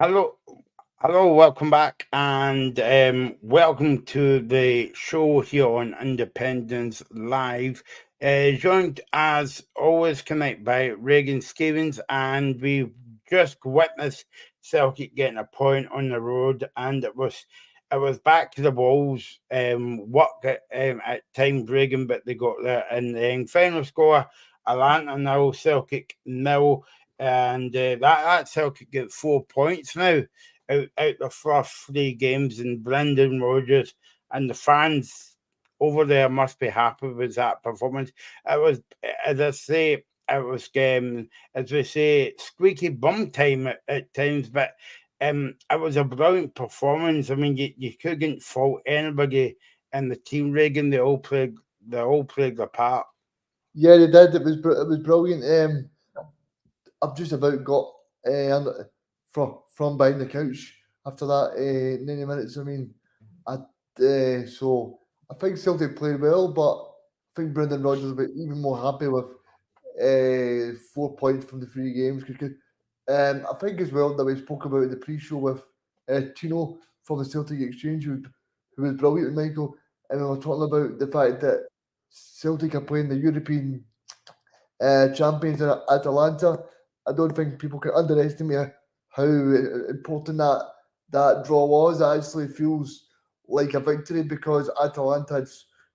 Hello, hello, welcome back, and welcome to the show here on Independence Live. Joined as always tonight by Reagan Stevens, and we just witnessed Celtic getting a point on the road, and it was back to the walls. Work at times, Reagan, but they got there in the end. Final score: Atalanta nil, Celtic nil. And that Celtic get 4 points now out the first three games, and Brendan Rodgers and the fans over there must be happy with that performance. It was, as I say, it was as we say, squeaky bum time at times, but it was a brilliant performance. I mean, you couldn't fault anybody in the team. Reagan, they all played their part. Yeah, they did. It was brilliant. I've just about got from behind the couch after that 90 minutes. I mean, so I think Celtic played well, but I think Brendan Rodgers will be even more happy with 4 points from the three games. Because I think as well that we spoke about in the pre-show with Tino from the Celtic Exchange, who was brilliant, Michael, and we were talking about the fact that Celtic are playing the European champions in Atalanta. I don't think people can underestimate how important that draw was. It actually feels like a victory because Atalanta had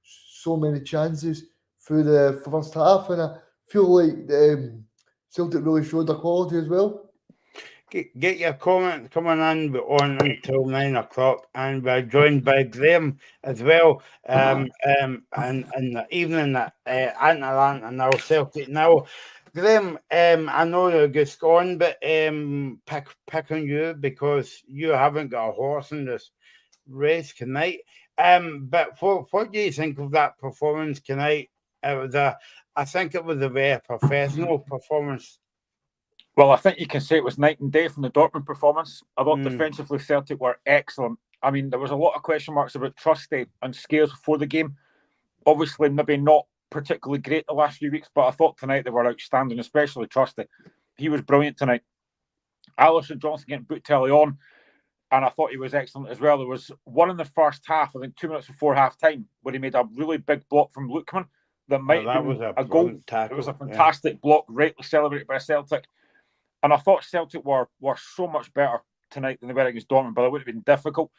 so many chances through the first half, and I feel like Celtic really showed their quality as well. Get your comment coming in. We're on until 9 o'clock, and we're joined by Graham as well. And the evening at Atalanta now, Celtic now. Graham, I know you're just gone, but pick on you because you haven't got a horse in this race tonight. But what do you think of that performance tonight? I think it was a very professional performance. Well, I think you can say it was night and day from the Dortmund performance. I thought Mm, defensively Celtic were excellent. I mean, there was a lot of question marks about Trusty and Scales before the game. Obviously, maybe not particularly great the last few weeks, but I thought tonight they were outstanding, especially Trusty. He was brilliant tonight. Alison Johnson getting booked early on, and I thought he was excellent as well. There was one in the first half, I think 2 minutes before half time, where he made a really big block from Lookman that oh, might have that been was a a goal. brilliant It was a tackle. Yeah. fantastic block, rightly celebrated by Celtic. And I thought Celtic were so much better tonight than they were against Dortmund, but it would have been difficult.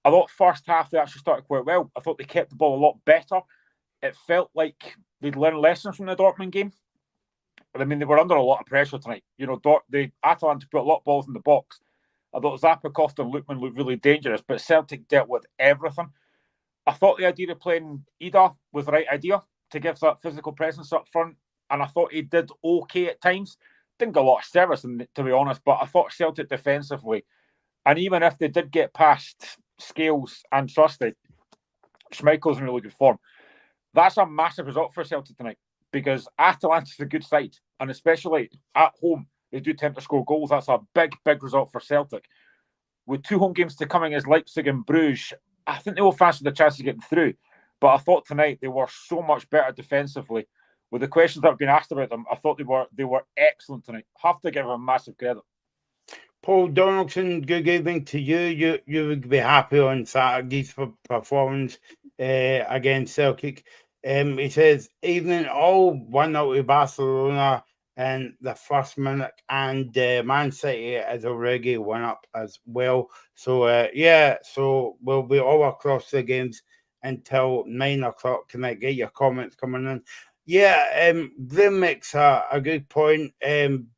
I thought first half they actually started quite well. I thought they kept the ball a lot better. It felt like they'd learned lessons from the Dortmund game. But I mean, they were under a lot of pressure tonight. You know, the Atalanta put a lot of balls in the box. I thought Zappacosta and Lookman looked really dangerous, but Celtic dealt with everything. I thought the idea of playing Ida was the right idea to give that physical presence up front, and I thought he did okay at times. Didn't get a lot of service, to be honest, but I thought Celtic defensively, and even if they did get past Scales and Trusty, Schmeichel's in really good form. That's a massive result for Celtic tonight because Atalanta's a good side, and especially at home, they do tend to score goals. That's a big, big result for Celtic. With two home games to coming as Leipzig and Bruges, I think they will fancy the chance of getting through. But I thought tonight they were so much better defensively. With the questions that have been asked about them, I thought they were excellent tonight. Have to give them massive credit. Paul Donaldson, good evening to you. You would be happy on Saturday's performance against Celtic. He says, evening all 1-0 to Barcelona in the first minute, and Man City is already 1-up as well. So, yeah, so we'll be all across the games until 9 o'clock tonight. Get your comments coming in. Yeah, Grim makes a good point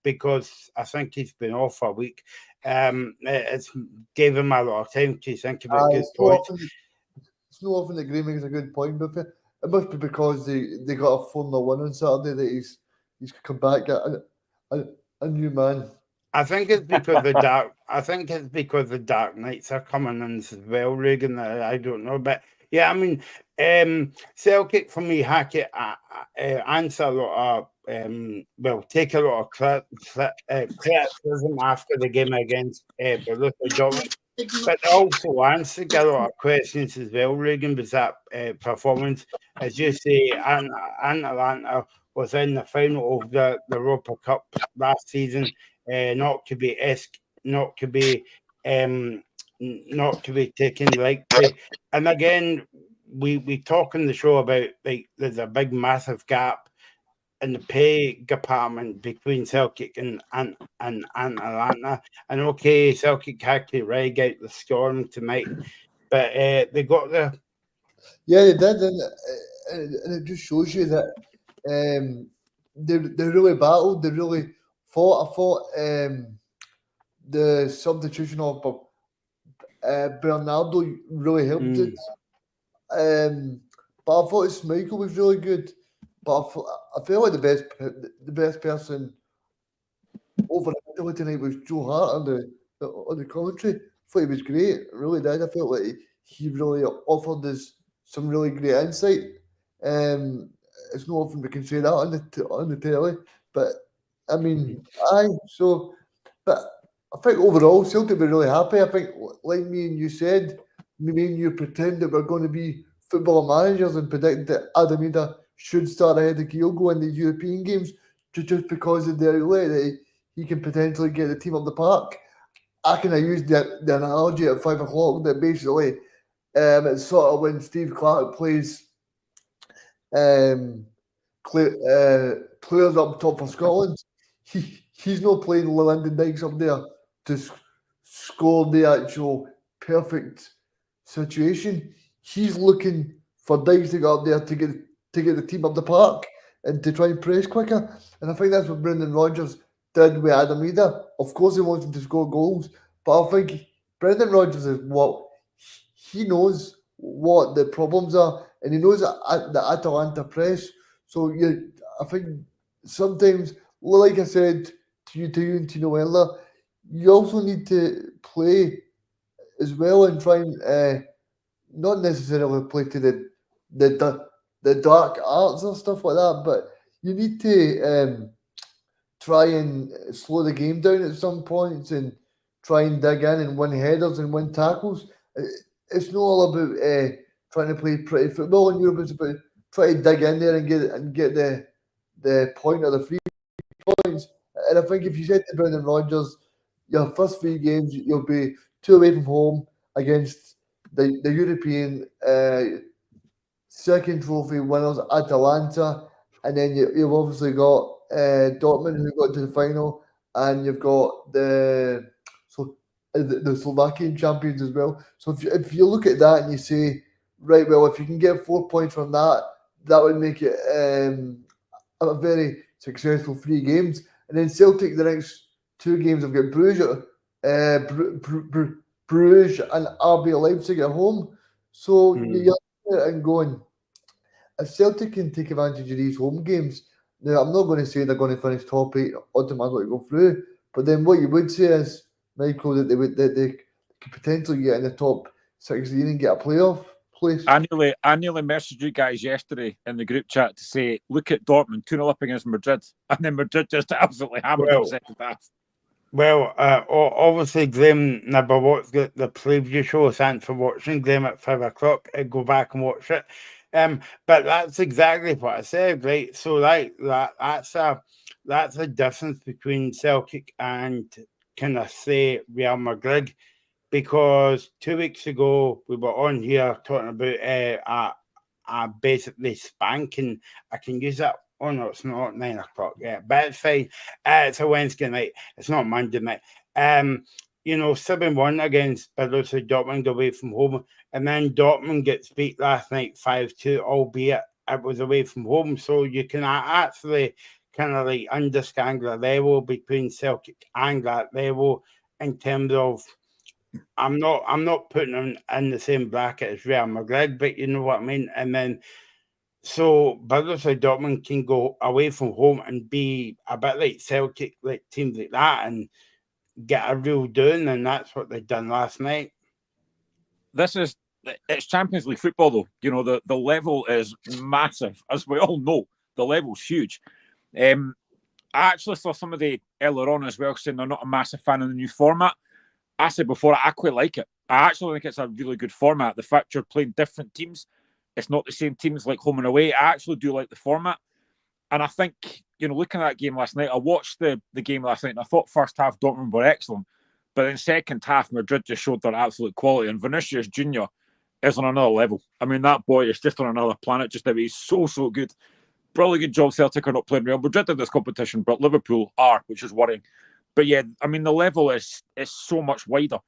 because I think he's been off a week. It's gave him a lot of time to think about good It's not points. often it's not often that Gray makes a good point, but it must be because they got a 4-0 win on Saturday that he's come back a, a new man. I think it's because the dark. I think it's because the Dark Knights are coming in as well, Reagan. I don't know, but yeah, I mean, Celtic for me, Hackett answer a lot of well, take a lot of criticism after the game against Borussia Dortmund. But also answered a lot of questions as well, Reagan, was that performance. As you say, Atalanta was in the final of the Europa Cup last season, not to be not to be not to be taken lightly. And again, we talk in the show about like there's a big massive gap in the pay department between Celtic and Atalanta. And okay, Celtic had to relegate the Storm tonight, but they got the Yeah, they did, and it just shows you that they really battled. They really fought. I thought the substitution of Bernardo really helped it. But I thought Michael was really good. But I feel like the best person over Italy tonight was Joe Hart on the commentary. I thought he was great. I really did. I felt like he really offered us some really great insight. Um, it's not often we can say that on the telly, but I mean, aye. So, but I think overall Celtic were really happy. I think, like me and you said, me and you pretend that we're going to be football managers and predict that Adamida should start ahead of Kyogo in the European games just because of the outlay that he can potentially get the team up the park. I kind of used the analogy at 5 o'clock that basically it's sort of when Steve Clark plays um, players up top for Scotland. He's not playing Lyndon Dykes up there to score the actual perfect situation. He's looking for Dykes to go up there to get the team up the park and to try and press quicker. And I think that's what Brendan Rodgers did with Adam Ida. Of course, he wanted to score goals, but I think Brendan Rodgers is what he knows what the problems are, and he knows the Atalanta press. So I think sometimes, like I said to you and Tino earlier, you also need to play as well and try and not necessarily play to the dark arts or stuff like that, but you need to try and slow the game down at some points and try and dig in and win headers and win tackles. It's not all about trying to play pretty football in Europe. It's about trying to dig in there and get the point or the 3 points. And I think if you said to Brendan Rodgers, your first 3 games you'll be 2 away from home against the European second trophy winners Atalanta, and then you've obviously got Dortmund who got to the final, and you've got the Slovakian champions as well. So if you look at that and you say, right, well, if you can get 4 points from that, that would make it a very successful 3 games. And then Celtic, the next 2 games have got Bruges and RB Leipzig at home. So you're looking at it and going, if Celtic can take advantage of these home games, now I'm not going to say they're going to finish top 8 automatically go through, but then what you would say is, Michael, that they could potentially get in the top 16 and get a playoff place. I nearly messaged you guys yesterday in the group chat to say, look at Dortmund 2-0 up against Madrid, and then Madrid just absolutely hammered them second half. Well, obviously, Graham Nibberwat's got the preview show. Thanks for watching, Graham, at 5 o'clock. Go back and watch it. But that's exactly what I said, right? So, like that's a difference between Celtic and can I say Real Madrid, because 2 weeks ago we were on here talking about basically spanking. I can use that. Oh no, it's not 9 o'clock. Yeah, but it's fine. It's a Wednesday night. It's not Monday night. 7-1 against Borussia Dortmund away from home, and then Dortmund gets beat last night 5-2, albeit it was away from home. So you can actually kind of like understand the level between Celtic and that level in terms of. I'm not putting them in the same bracket as Real Madrid, but you know what I mean. And then so Borussia Dortmund can go away from home and be a bit like Celtic, like teams like that, and get a real doing, and that's what they done last night. It's Champions League football, though. You know, the level is massive, as we all know. The level's huge. I actually saw somebody earlier on as well saying they're not a massive fan of the new format. I said before, I quite like it. I actually think it's a really good format. The fact you're playing different teams, it's not the same teams like home and away. I actually do like the format. And I think, looking at that game last night, I watched the game last night and I thought first half Dortmund were excellent. But in second half, Madrid just showed their absolute quality, and Vinicius Junior is on another level. I mean, that boy is just on another planet. Just now, he's so good. Probably good job Celtic are not playing Real Madrid in this competition, but Liverpool are, which is worrying. But yeah, I mean, the level is so much wider.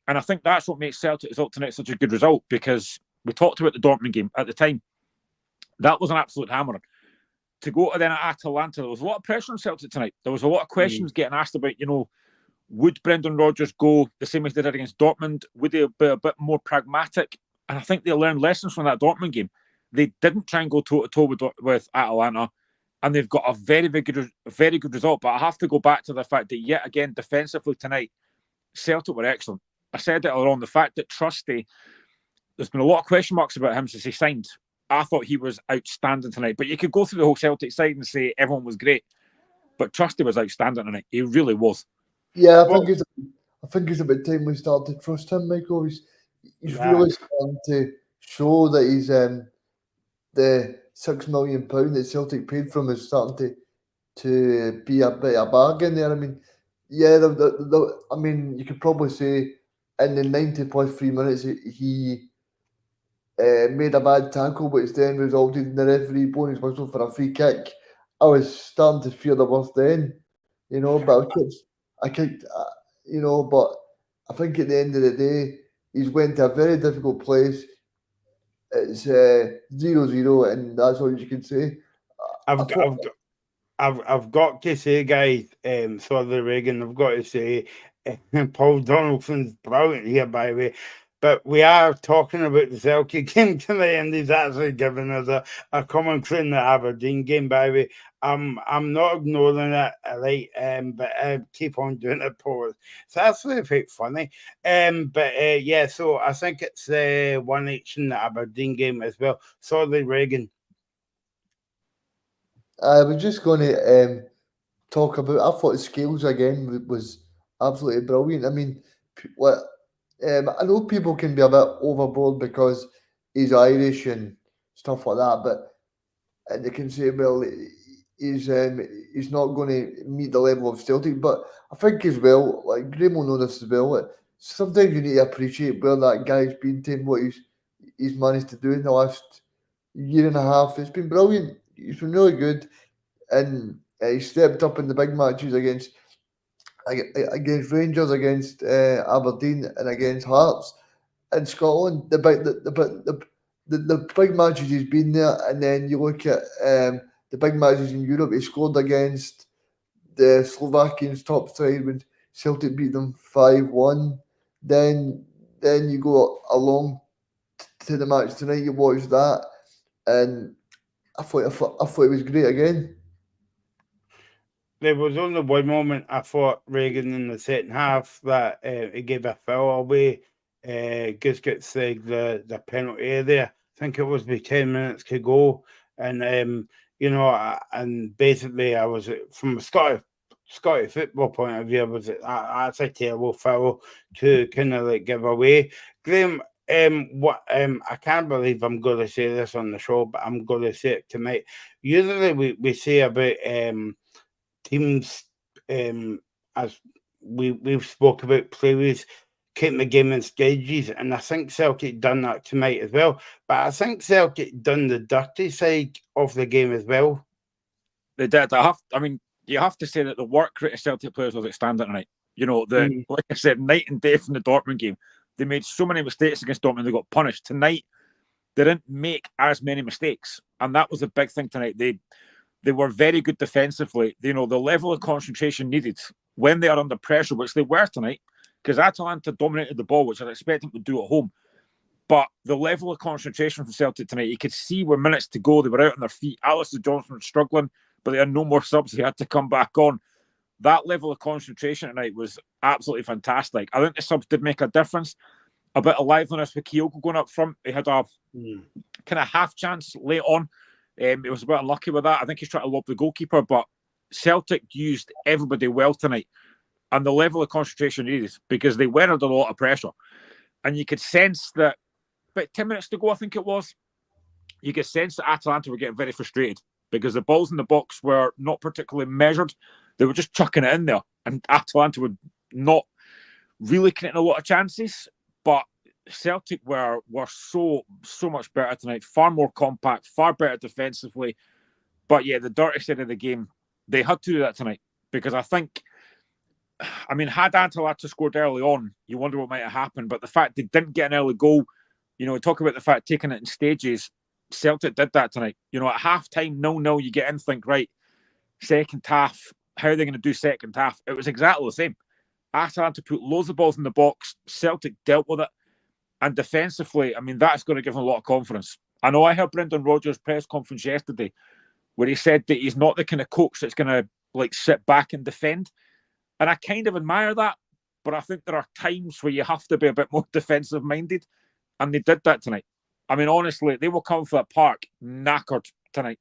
And I think that's what makes Celtic result tonight such a good result, because we talked about the Dortmund game at the time. That was an absolute hammering. To go to then at Atalanta, there was a lot of pressure on Celtic tonight. There was a lot of questions getting asked about, would Brendan Rodgers go the same as they did against Dortmund? Would they be a bit more pragmatic? And I think they learned lessons from that Dortmund game. They didn't try and go toe-to-toe with Atalanta, and they've got a very good result. But I have to go back to the fact that, yet again, defensively tonight, Celtic were excellent. I said it earlier on, the fact that Trusty, there's been a lot of question marks about him since he signed. I thought he was outstanding tonight. But you could go through the whole Celtic side and say everyone was great. But Trusty was outstanding tonight. He really was. Yeah, I think it's about time we start to trust him, Michael. He's really starting to show that he's the £6 million that Celtic paid for him is starting to be a bit of a bargain there. I mean, yeah, I mean, you could probably say in the 90 plus 3 minutes he made a bad tackle, which then resulted in the referee blowing his whistle for a free kick. I was starting to fear the worst then, but but I think at the end of the day, he's went to a very difficult place. It's 0-0, and that's all you can say. I've got to say, guys, sorry, Reagan, I've got to say, Paul Donaldson's brilliant here, by the way. But we are talking about the Celtic game tonight, and he's actually given us a commentary in the Aberdeen game, by the way. I'm not ignoring it, right? But keep on doing it, Paul. It's actually quite funny. Yeah, so I think it's 1-each in the Aberdeen game as well. Sorry, Reagan. I was just going to talk about. I thought Scales again was absolutely brilliant. I mean, I know people can be a bit overboard because he's Irish and stuff like that, but they can say, well, he's not going to meet the level of Celtic. But I think as well, like Graham will know this as well. Sometimes you need to appreciate where that guy's been to and what he's managed to do in the last year and a half. It's been brilliant. He's been really good, and he stepped up in the big matches against Rangers, against Aberdeen, and against Hearts in Scotland. The big matches he's been there, and then you look at the big matches in Europe. He scored against the Slovakians top side when Celtic beat them 5-1. Then you go along to the match tonight. You watch that, and I thought it was great again. There was only one moment I thought Reagan in the second half that he gave a foul away. Just gets the penalty there. I think it was with 10 minutes to go, and and basically I was from a Scottish football point of view, that's a terrible foul to kind of like give away. Graham, I can't believe I'm going to say this on the show, but I'm going to say it tonight. Usually we say about teams, as we've spoke about, players keeping the game in stages, and I think Celtic done that tonight as well. But I think Celtic done the dirty side of the game as well. They did. You have to say that the work rate of Celtic players was outstanding tonight. Like I said, night and day from the Dortmund game. They made so many mistakes against Dortmund, they got punished. Tonight, they didn't make as many mistakes, and that was the big thing tonight. They were very good defensively. The level of concentration needed when they are under pressure, which they were tonight, because Atalanta dominated the ball, which I was expecting to do at home. But the level of concentration from Celtic tonight, you could see where minutes to go, they were out on their feet. Alistair Johnson was struggling, but they had no more subs. He had to come back on. That level of concentration tonight was absolutely fantastic. I think the subs did make a difference. A bit of liveliness with Kyogo going up front. He had a kind of half chance late on. He was a bit unlucky with that. I think he's trying to lob the goalkeeper, but Celtic used everybody well tonight. And the level of concentration needed, because they were under a lot of pressure. And you could sense that, about 10 minutes to go, I think it was, you could sense that Atalanta were getting very frustrated because the balls in the box were not particularly measured. They were just chucking it in there, and Atalanta would not really creating a lot of chances. But Celtic were so much better tonight, far more compact, far better defensively. But yeah, the dirty side of the game, they had to do that tonight because I mean, had Atalanta scored early on, you wonder what might have happened. But the fact they didn't get an early goal, talk about the fact taking it in stages. Celtic did that tonight. At half time, 0-0, you get in, think, right, second half, how are they going to do second half? It was exactly the same. Atalanta put loads of balls in the box. Celtic dealt with it. And defensively, I mean, that's going to give them a lot of confidence. I know I heard Brendan Rodgers' press conference yesterday where he said that he's not the kind of coach that's going to sit back and defend. And I kind of admire that. But I think there are times where you have to be a bit more defensive minded. And they did that tonight. I mean, honestly, they will come for that park knackered tonight.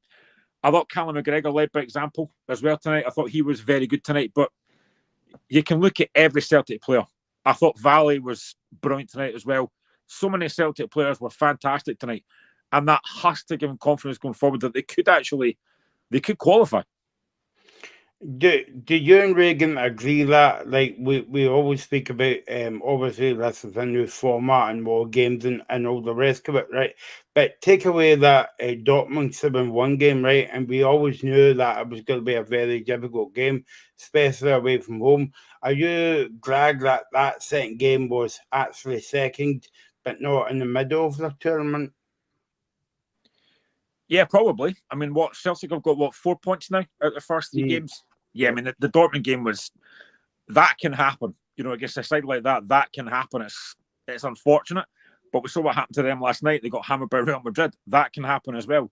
I thought Callum McGregor led by example as well tonight. I thought he was very good tonight. But you can look at every Celtic player. I thought Valley was brilliant tonight as well. So many Celtic players were fantastic tonight. And that has to give them confidence going forward that they could qualify. Do you and Reagan agree that, like, we always speak about, obviously this is a new format and more games and all the rest of it, right? But take away that Dortmund 7-1 game, right? And we always knew that it was going to be a very difficult game, especially away from home. Are you glad that that second game was actually second, but not in the middle of the tournament? Yeah, probably. I mean, Celtic have got 4 points now out of the first 3 games? Yeah, I mean, the Dortmund game that can happen. Against a side like that can happen. It's unfortunate, but we saw what happened to them last night. They got hammered by Real Madrid. That can happen as well.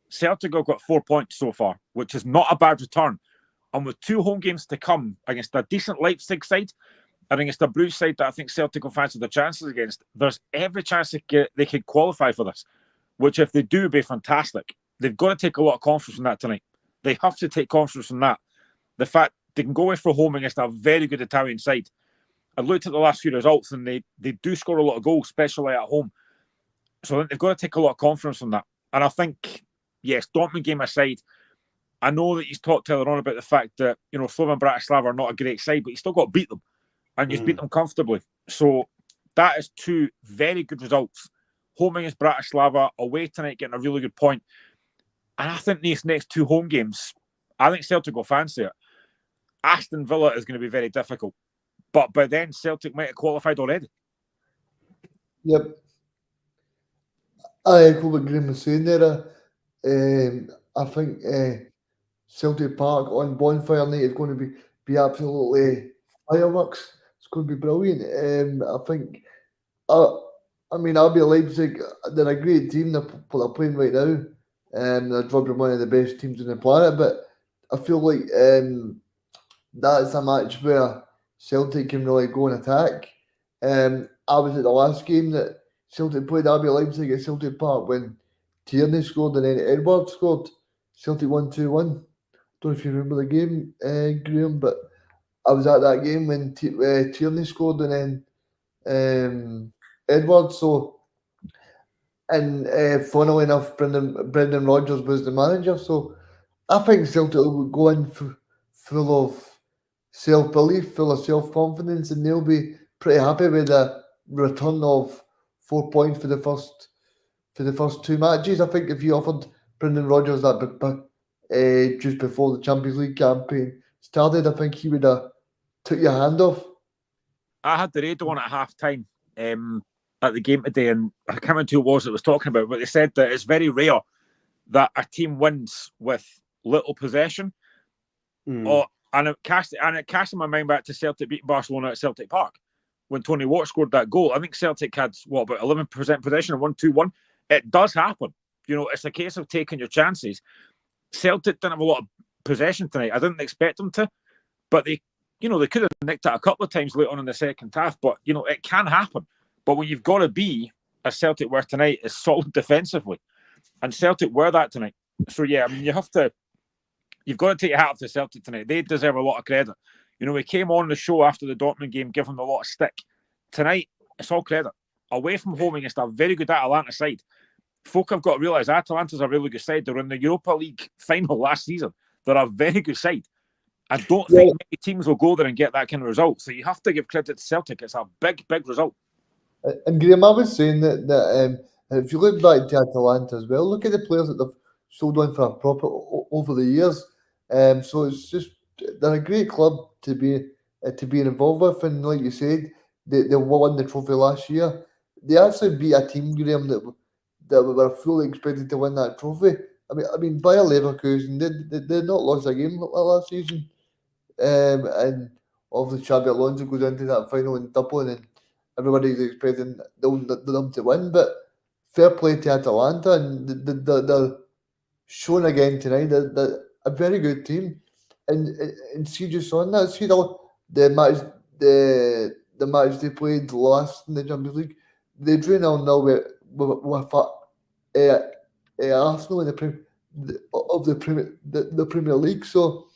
Celtic have got 4 points so far, which is not a bad return. And with 2 home games to come against a decent Leipzig side and against a Bruges side that I think Celtic will fancy their chances against, there's every chance they could qualify for this, which if they do, would be fantastic. They've got to take a lot of confidence from that tonight. They have to take confidence from that. The fact they can go away from home against a very good Italian side. I looked at the last few results and they do score a lot of goals, especially at home. So I think they've got to take a lot of confidence from that. And I think, yes, Dortmund game aside, I know that he's talked earlier on about the fact that, Slovan Bratislava are not a great side, but you still got to beat them. And you beat them comfortably. So that is 2 very good results. Home against Bratislava, away tonight, getting a really good point. And I think these next 2 home games, I think Celtic will fancy it. Aston Villa is going to be very difficult. But by then, Celtic might have qualified already. Yep. I echo what Graham was saying there. I think Celtic Park on Bonfire Night is going to be absolutely fireworks. It's going to be brilliant. I think, I mean, RB Leipzig, they're a great team. They're playing right now. They're probably one of the best teams on the planet. But I feel like that's a match where Celtic can really go and attack. I was at the last game that Celtic played RB Leipzig at Celtic Park when Tierney scored and then Edward scored. Celtic won 2-1. Don't know if you remember the game, Graham, but I was at that game when Tierney scored and then Edward. So, and funnily enough, Brendan Rodgers was the manager. So, I think Celtic will go in full of self-belief, full of self-confidence, and they'll be pretty happy with the return of 4 points for the first 2 matches. I think if you offered Brendan Rodgers that just before the Champions League campaign started, I think he would have took your hand off. I had the radio on at half-time at the game today, and I can't remember who it was that was talking about it, but they said that it's very rare that a team wins with little possession. And it cast in my mind back to Celtic beating Barcelona at Celtic Park when Tony Watt scored that goal. I think Celtic had, about 11% possession and won 2-1. It does happen. It's a case of taking your chances. Celtic didn't have a lot of possession tonight. I didn't expect them to, but they could have nicked it a couple of times late on in the second half. But, it can happen. But when you've got to be, as Celtic were tonight, is solid defensively. And Celtic were that tonight. So, yeah, I mean, you've got to take your hat off to Celtic tonight. They deserve a lot of credit. We came on the show after the Dortmund game, giving them a lot of stick. Tonight, it's all credit. Away from home against a very good Atalanta side. Folk have got to realise Atalanta's a really good side. They were in the Europa League final last season. They're a very good side. I don't think many teams will go there and get that kind of result. So you have to give credit to Celtic. It's a big, big result. And Graham, I was saying that if you look back to Atalanta as well, look at the players that they've sold on for a profit over the years. So it's just they're a great club to be involved with, and like you said, they won the trophy last year. They actually beat a team, Graham, that were fully expected to win that trophy. I mean, Bayer Leverkusen they not lost a game last season, and obviously Xabi Alonso goes into that final in Dublin, and everybody's expecting them to win. But fair play to Atalanta, and they're shown again tonight that they're a very good team. And see just on that, see the match the match they played last in the Champions League, they drew 0-0 with Arsenal in the Premier League. So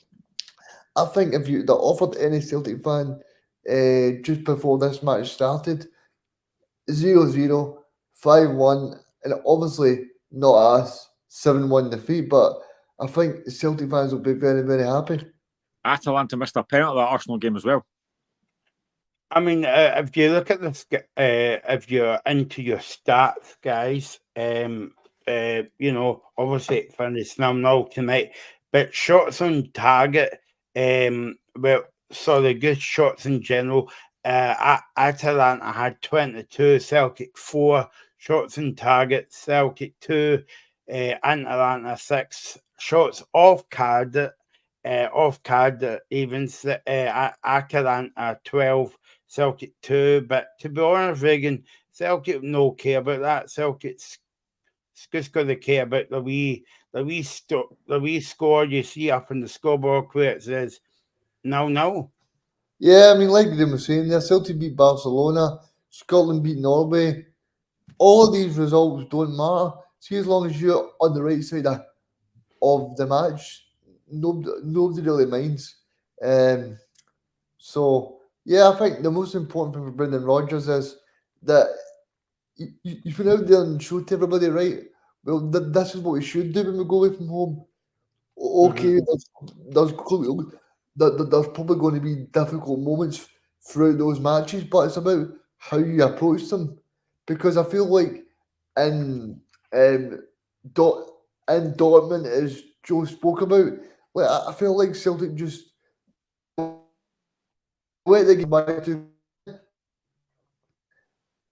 I think if you offered any Celtic fan just before this match started 0-0, 5-1, and obviously not a 7-1 defeat, but I think Celtic fans will be very, very happy. Atalanta missed a penalty that Arsenal game as well. I mean, if you look at this, if you're into your stats, guys, obviously it finished 0-0 tonight, but shots on target, the good shots in general. Atalanta had 22, Celtic 4 shots on target, Celtic 2, Atalanta 6 shots off target, Atalanta 12. Celtic 2, but to be honest, Reagan, Celtic no care about that. Celtic's just going to care about the wee score you see up in the scoreboard where it says 0-0. Yeah, I mean, like Graham was saying there, Celtic beat Barcelona, Scotland beat Norway. All of these results don't matter. See, as long as you're on the right side of the match, nobody really minds. So, yeah, I think the most important thing for Brendan Rodgers is that you put out there and show to everybody, right? Well, this is what we should do when we go away from home. Okay, there's probably going to be difficult moments throughout those matches, but it's about how you approach them. Because I feel like in in Dortmund, as Joe spoke about, like I feel like Celtic just let the game back to.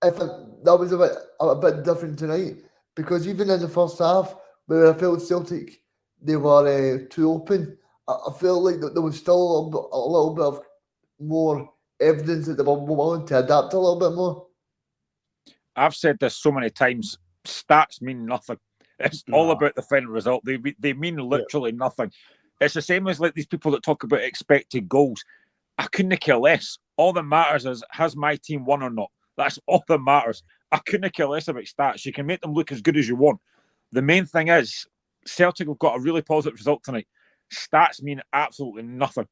I think that was a bit different tonight because even in the first half, where I felt Celtic they were too open, I felt like that there was still a little bit of more evidence that they were willing to adapt a little bit more. I've said this so many times. Stats mean nothing. It's all about the final result. They mean literally nothing. It's the same as like these people that talk about expected goals. I couldn't care less. All that matters is has my team won or not. That's all that matters. I couldn't care less about stats. You can make them look as good as you want. The main thing is Celtic have got a really positive result tonight. Stats mean absolutely nothing.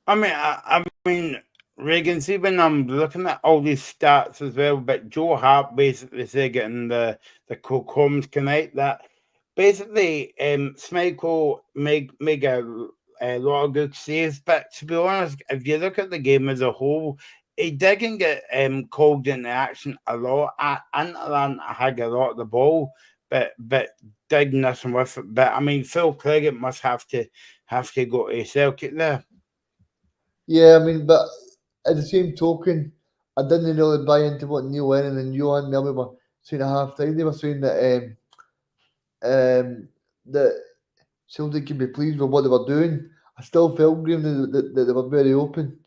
I mean, Reagan, see when I'm looking at all these stats as well, but Joe Hart basically said getting the co-coms tonight that basically Schmeichel make a lot of good saves, but to be honest, if you look at the game as a whole, he didn't get called into action a lot. Atalanta had a lot of the ball, but did nothing with it. But I mean, Phil Clegg must have to go to Celtic there. Yeah, I mean, but at the same token, I didn't really buy into what Neil Lennon and Johan Melby were saying at half time. They were saying that Celtic can be pleased with what they were doing. I still felt, Graham, that they were very open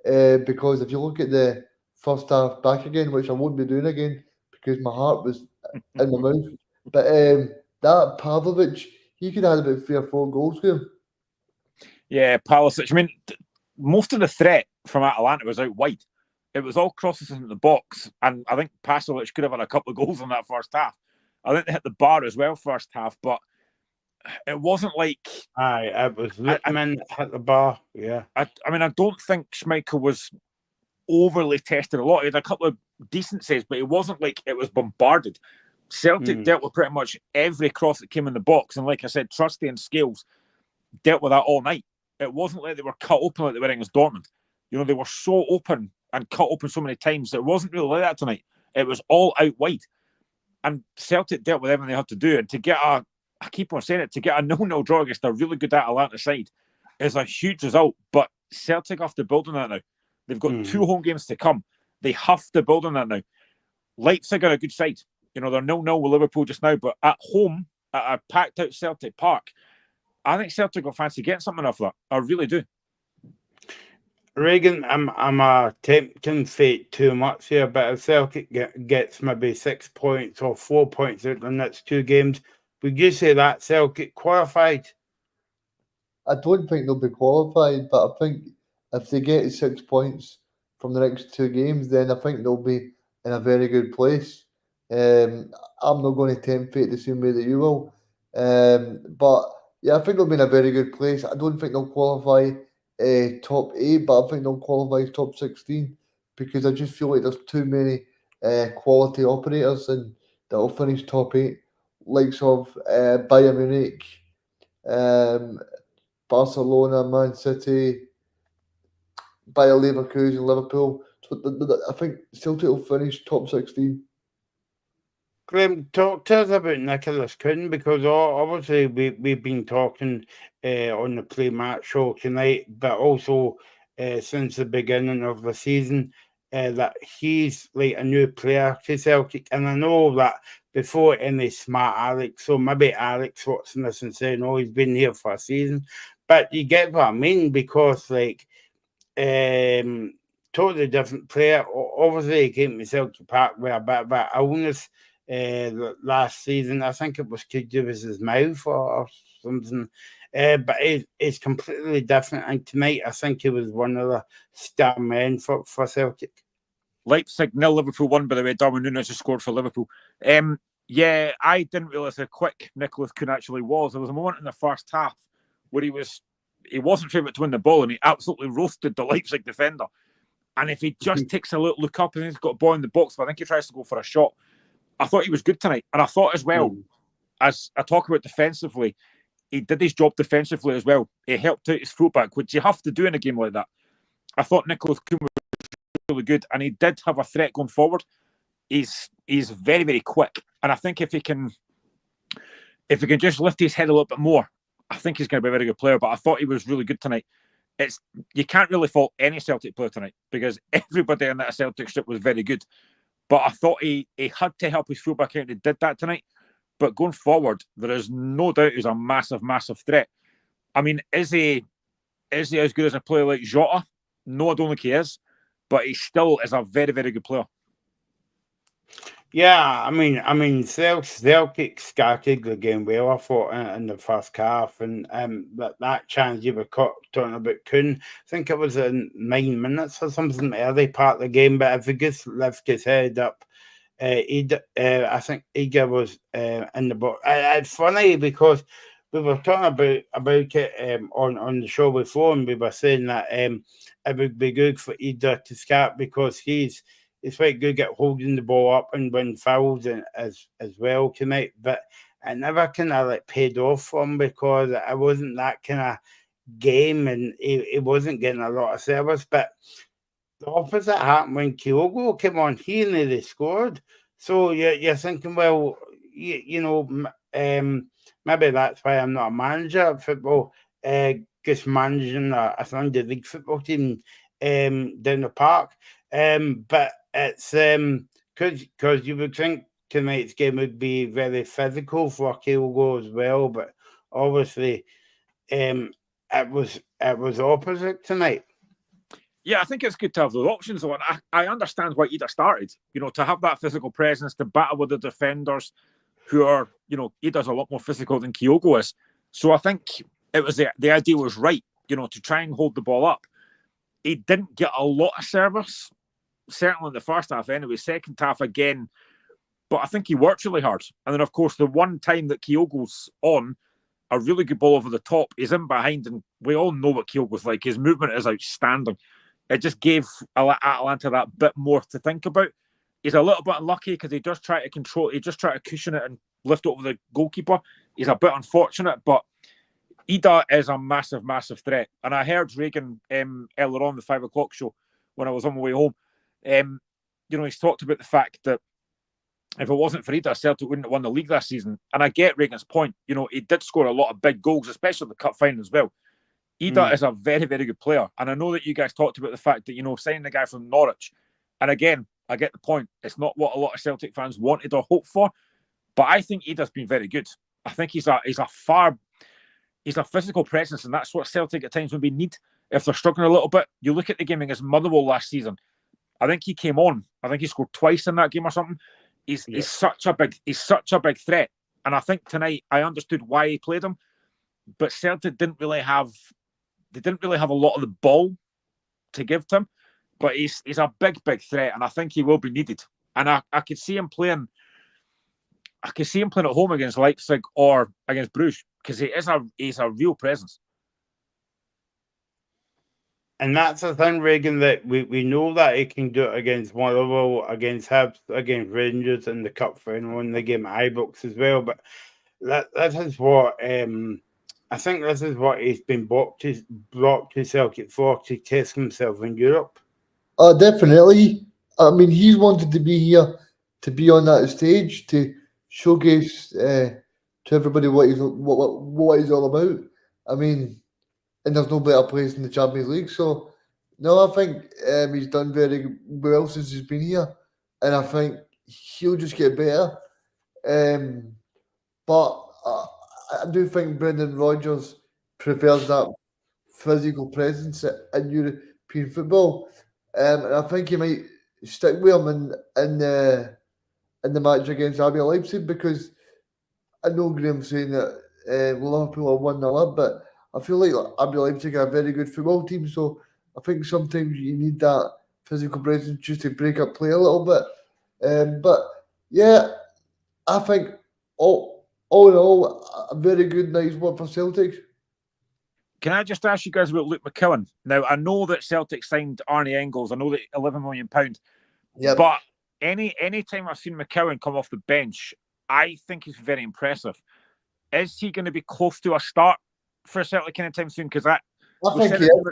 because if you look at the first half back again, which I won't be doing again because my heart was in my mouth, but that Pavlovic, he could have had about 3 or 4 goals, Graham. Yeah, Pulisic. I mean, most of the threat from Atalanta was out wide. It was all crosses into the box, and I think Pavlovic could have had a couple of goals in that first half. I think they hit the bar as well first half, but it wasn't like it was Littman hit the bar. Yeah, I mean, I don't think Schmeichel was overly tested a lot. He had a couple of decent saves, but it wasn't like it was bombarded. Celtic dealt with pretty much every cross that came in the box, and like I said, Trusty and Scales dealt with that all night. it wasn't like they were cut open like they were against Dortmund. You know, they were so open and cut open so many times that it wasn't really like that tonight. It was all out wide. And Celtic dealt with everything they had to do. And to get I keep on saying it, to get a 0-0 draw against a really good Atalanta side is a huge result. But Celtic have to build on that now. They've got 2 home games to come. They have to build on that now. Leipzig are a good side. You know, they're 0-0 with Liverpool just now, but at home, at a packed out Celtic Park, I think Celtic will fancy getting something off that. I really do. Reagan, I'm tempting fate too much here, but if Celtic gets maybe 6 points or 4 points out of the next 2 games, would you say that Celtic qualified? I don't think they'll be qualified, but I think if they get 6 points from the next 2 games, then I think they'll be in a very good place. I'm not going to tempt fate the same way that you will. But yeah, I think they'll be in a very good place. I don't think they'll qualify top 8, but I think they'll qualify top 16 because I just feel like there's too many quality operators and that'll finish top 8, likes of Bayern Munich, Barcelona, Man City, Bayer Leverkusen, Liverpool. So I think Celtic will finish top 16. Graham, talk to us about Nicholas Kuhn, because obviously we've been talking on the Play-Match show tonight, but also since the beginning of the season, that he's like a new player to Celtic. And I know that before any smart Alex, so maybe Alex watching this and saying, oh, he's been here for a season. But you get what I mean, because like totally different player. Obviously, he came to Celtic Park with a bit of an illness last season. I think it was could do with his mouth or something. But it's completely different. And tonight, I think he was one of the star men for Celtic. Leipzig 0, Liverpool 1, by the way. Darwin Núñez has scored for Liverpool. Yeah, I didn't realise how quick Nicholas Kuhn actually was. There was a moment in the first half where he wasn't favourite to win the ball and he absolutely roasted the Leipzig defender. And if he just takes a little look up and he's got a ball in the box, but I think he tries to go for a shot. I thought he was good tonight. And I thought as well, as I talk about defensively, he did his job defensively as well. He helped out his fullback, which you have to do in a game like that. I thought Nicholas Kuhn was really good, and he did have a threat going forward. He's very, very quick. And I think if he can just lift his head a little bit more, I think he's going to be a very good player. But I thought he was really good tonight. You can't really fault any Celtic player tonight because everybody in that Celtic strip was very good. But I thought he had to help his fullback out and he did that tonight. But going forward, there is no doubt he's a massive, massive threat. I mean, is he as good as a player like Jota? No, I don't think he is. But he still is a very, very good player. Yeah, I mean, Celtic started the game well, I thought, in the first half, and that chance you were talking about Kuhn, I think it was in 9 minutes or something early part of the game, but if he just lifts his head up, I think Iga was in the box. It's funny because we were talking about it on the show before, and we were saying that it would be good for Iga to start because he's quite good at holding the ball up and win fouls as well tonight. But I never kind of like paid off for him because it wasn't that kind of game and he wasn't getting a lot of service. But the opposite happened when Kyogo came on. He nearly scored. So you're thinking, well, maybe that's why I'm not a manager of football. Just managing a Sunday league football team down the park. But it's because you would think tonight's game would be very physical for Kyogo as well, but obviously it was opposite tonight. Yeah, I think it's good to have those options. I understand why Ida started, to have that physical presence, to battle with the defenders who are, Ida's a lot more physical than Kyogo is. So I think it was the idea was right, to try and hold the ball up. He didn't get a lot of service, certainly in the first half anyway. Second half again, but I think he worked really hard. And then, of course, the one time that Kyogo's on, a really good ball over the top, he's in behind, and we all know what Kyogo's like. His movement is outstanding. It just gave Atalanta that bit more to think about. He's a little bit unlucky because he just tried to control, he just tried to cushion it and lift it over the goalkeeper. He's a bit unfortunate, but Ida is a massive, massive threat. And I heard Reagan earlier on the 5 o'clock show when I was on my way home. He's talked about the fact that if it wasn't for Ida, Celtic wouldn't have won the league this season. And I get Reagan's point. He did score a lot of big goals, especially the cup final as well. Ida is a very, very good player. And I know that you guys talked about the fact that, signing the guy from Norwich. And again, I get the point. It's not what a lot of Celtic fans wanted or hoped for. But I think Ida's been very good. I think he's a physical presence, and that's what Celtic at times maybe need if they're struggling a little bit. You look at the game against Motherwell last season. I think he came on. I think he scored twice in that game or something. He's such a big threat. And I think tonight I understood why he played him. But Celtic didn't really have a lot of the ball to give to him. But he's a big threat, and I think he will be needed. And I could see him playing. I could see him playing at home against Leipzig or against Bruges because he's a real presence. And that's the thing, Reagan, that we know that he can do it against Motherwell, against Hibs, against Rangers in the cup final, in the game at Ibrox as well. But this is what I think this is what he's been brought to Celtic for, to test himself in Europe. Definitely. I mean, he's wanted to be here, to be on that stage, to showcase to everybody what he's all about. I mean, and there's no better place in the Champions League. So, no, I think he's done very well since he's been here, and I think he'll just get better. But I do think Brendan Rodgers prefers that physical presence in European football, and I think he might stick with him in the match against RB Leipzig, because I know Graham's saying that Liverpool are 1-0 up, but I feel like RB Leipzig are a very good football team, so I think sometimes you need that physical presence just to break up play a little bit. But yeah, I think all in all, a very good night's work for Celtic. Can I just ask you guys about Luke McKillen? Now, I know that Celtic signed Arnie Engels. I know that £11 million. Yep. But any time I've seen McKillen come off the bench, I think he's very impressive. Is he going to be close to a start for Celtic anytime soon? Because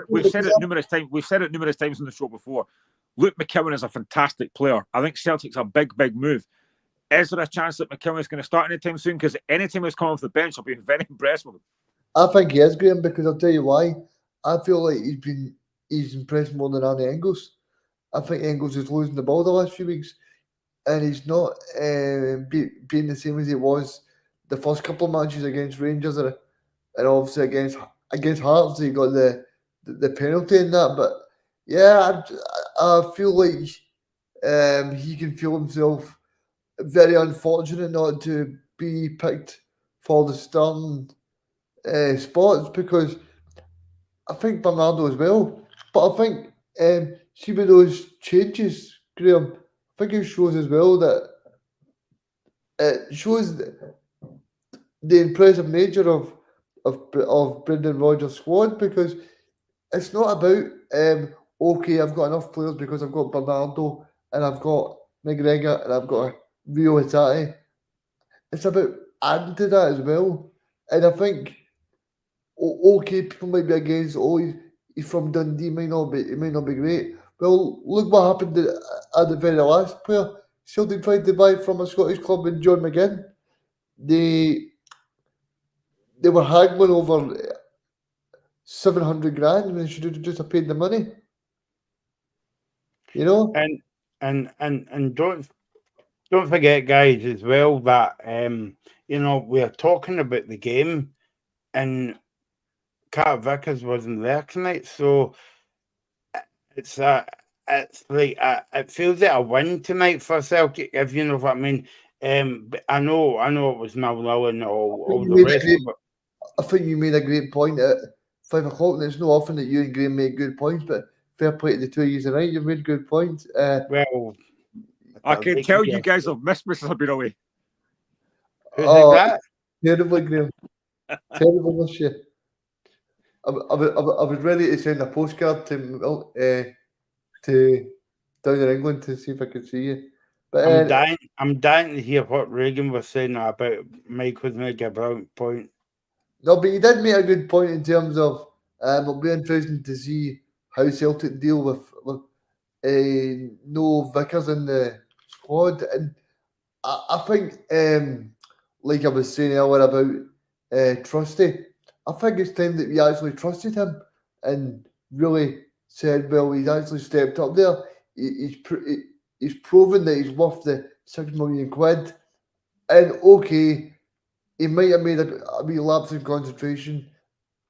we've said it numerous times. We've said it numerous times on the show before. Luke McKillen is a fantastic player. I think Celtic's a big move. Is there a chance that McKillen is going to start anytime soon? Because anytime he's come off the bench, I'll be very impressed with him. I think he is, Graham, because I'll tell you why. I feel like he's impressed more than Arnie Engels. I think Engels is losing the ball the last few weeks, and he's not being the same as he was the first couple of matches against Rangers, and obviously against Hearts he got the penalty in that. But yeah, I feel like he can feel himself very unfortunate not to be picked for the starting spots, because I think Bernardo as well. But I think see with those changes, Graham, I think it shows as well that it shows the impressive nature of Brendan Rodgers' squad, because it's not about okay, I've got enough players because I've got Bernardo and I've got McGregor and I've got Rio Hitati. It's about adding to that as well. And I think okay, people might be against, he's from Dundee, it might not be great. Well, look what happened at the very last player. Celtic tried to buy from a Scottish club in John McGinn. They were haggling over 700 grand when they should have just paid the money. You know? And don't forget, guys, as well, that we're talking about the game, and Carter Vickers wasn't there tonight, so it feels like a win tonight for Celtic, if you know what I mean. But I know it was 0-0 and all the rest of it. I think you made a great point at 5 o'clock. And it's not often that you and Graham make good points, but fair play to the two of you tonight. You've made good points. Well, I can tell you guys have missed me since I've been away. Who's that? Terrible, Graham. Terrible this year. I was ready to send a postcard to down in England to see if I could see you. But I'm dying to hear what Reagan was saying about Michael's making a brilliant point. No, but you did make a good point in terms of it'll be interesting to see how Celtic deal with no Vickers in the squad, and I think, like I was saying earlier about Trusty, I think it's time that we actually trusted him and really said, well, he's actually stepped up there. He's proven that he's worth the £6 million. And okay, he might have made a wee lapse in concentration